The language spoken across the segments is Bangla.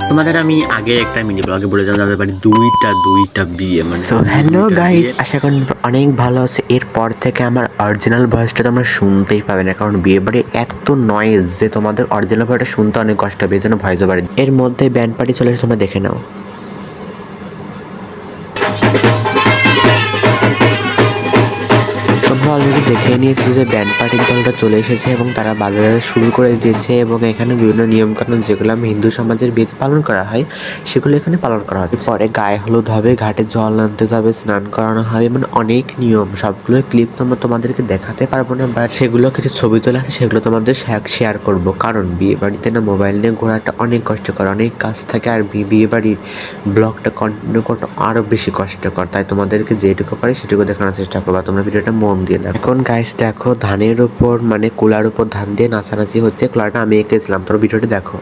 তোমাদের আমি আগে একটা মিনি ব্লগে বলে দিলাম তাদের বাড়ি দুইটা বিয়ে, মানে সো আম্মু হ্যালো দুইটা গাইজ, বিয়ে। আশা করি অনেক ভালো আছে। এরপর থেকে আমার অরিজিনাল ভয়েসটা তোমরা শুনতেই পাবে না, কারণ বিয়ে বাড়ির এত নয়েজ যে তোমাদের অরিজিনাল ভয়েসটা শুনতে অনেক কষ্ট হবে, এই জন্য ভয়েস ওভার। এর মধ্যে ব্যান্ড পার্টি চলে এসে তোমরা দেখে নাও। তোমরা অলরেডি দেখে নিয়েছো যে ব্যান্ড পার্টির দলটা চলে এসেছে এবং তারা বাজারে শুরু করে দিয়েছে, এবং এখানে বিভিন্ন নিয়মকানুন যেগুলো আমি হিন্দু সমাজের বিয়েতে পালন করা হয় সেগুলো এখানে পালন করা হচ্ছে। পরে গায়ে হলুদ হবে, ঘাটে জল আনতে যাবে, স্নান করানো হবে, মানে অনেক নিয়ম। সবগুলো ক্লিপ তোমরা তোমাদেরকে দেখাতে পারবো না, বাট সেগুলো কিছু ছবি তোলা আছে, সেগুলো তোমাদের শেয়ার করবো। কারণ বিয়ে বাড়িতে না মোবাইল নিয়ে ঘোরাটা অনেক কষ্টকর, অনেক কাজ থাকে, আর বিয়ে বাড়ির ব্লগটা কন্টিনিউ করাটা আরও বেশি কষ্টকর। তাই তোমাদেরকে যেটুকু পারি সেটুকু দেখানোর চেষ্টা করবা। তোমরা ভিডিওটা মন দিয়ে দেখো। এখন গাইস দেখো, ধানের উপর মানে কুলার উপর ধান দিয়ে নাচানাচি হচ্ছে। কুলারটা আমি এঁকেছিলাম, তোমরা ভিডিওটি দেখো।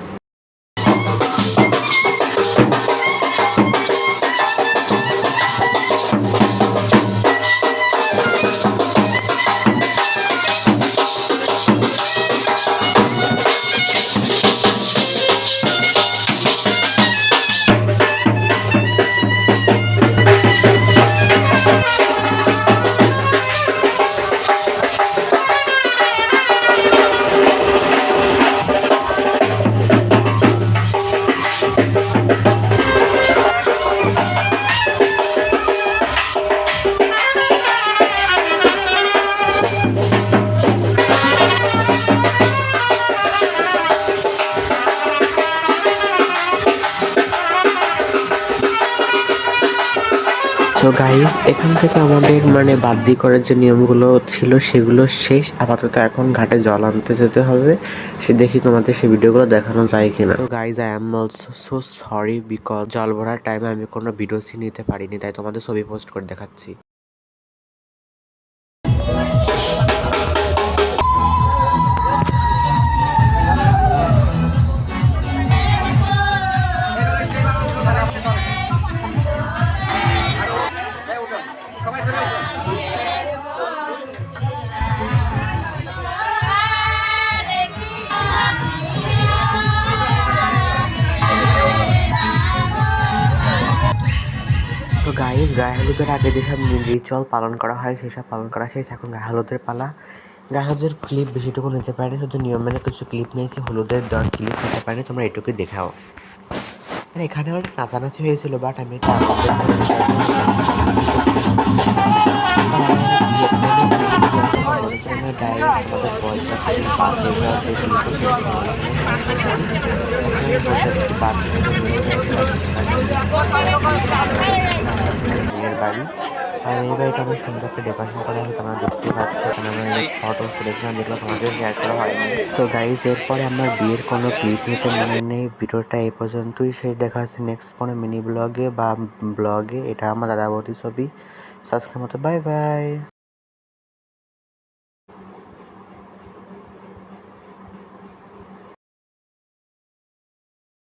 সো গাইস, এখান থেকে আমাদের মানে বাদ্যি করার যে নিয়মগুলো ছিল সেগুলো শেষ। আপাতত এখন ঘাটে জল আনতে যেতে হবে, সে দেখি তোমাদের সেই ভিডিওগুলো দেখানো যায় কিনা। তো guys, I am also so sorry because জল ভরার টাইমে আমি কোনো ভিডিও সিন নিতে পারিনি, তাই তোমাদের ছবি পোস্ট করে দেখাচ্ছি। তো গাইস, গায়ে হলুদের আগে যেসব রিচুয়াল পালন করা হয় সেসব পালন করা শেষ। এখন গায়ে হলুদের পালা। গায়ে হলুদের ক্লিপ বেশিটুকু নিতে পারে, শুধু নিয়ম মেনে কিছু ক্লিপ নিয়েছি, হলুদের দর ক্লিপ নিতে পারে, তোমরা এটুকুই দেখাও। মানে এখানে অনেক নাচানাচি হয়েছিল, বাট আমি এটা আপনাদের মাঝে share করতে পারিনি। মনে করি না ডাইরেক্ট তোমাদের ভয়েসটা পাস হয়ে যাওয়ার যে ক্লিপটা সেটা বাদ বিয়ের বাড়ি। আর এই বাড়িটা অনেক সুন্দর করে ডেকোরেশন করা হয়েছে, তোমরা দেখতে পাচ্ছ। এখানে আমার অনেক ফটো সিলেকশন, যেগুলো তোমাদের শেয়ার করা হয়নি। সো গাইজ, এরপরে আমার বিয়ের কোনো ক্লিপ নিতে মনে নেই। ভিডিওটা এই পর্যন্তই শেষ। দেখা হচ্ছে নেক্সট কোনো মিনি ব্লগে বা ব্লগে। এটা আমার দাদা বৌদির ছবি। আজকের মতো বাই বাই।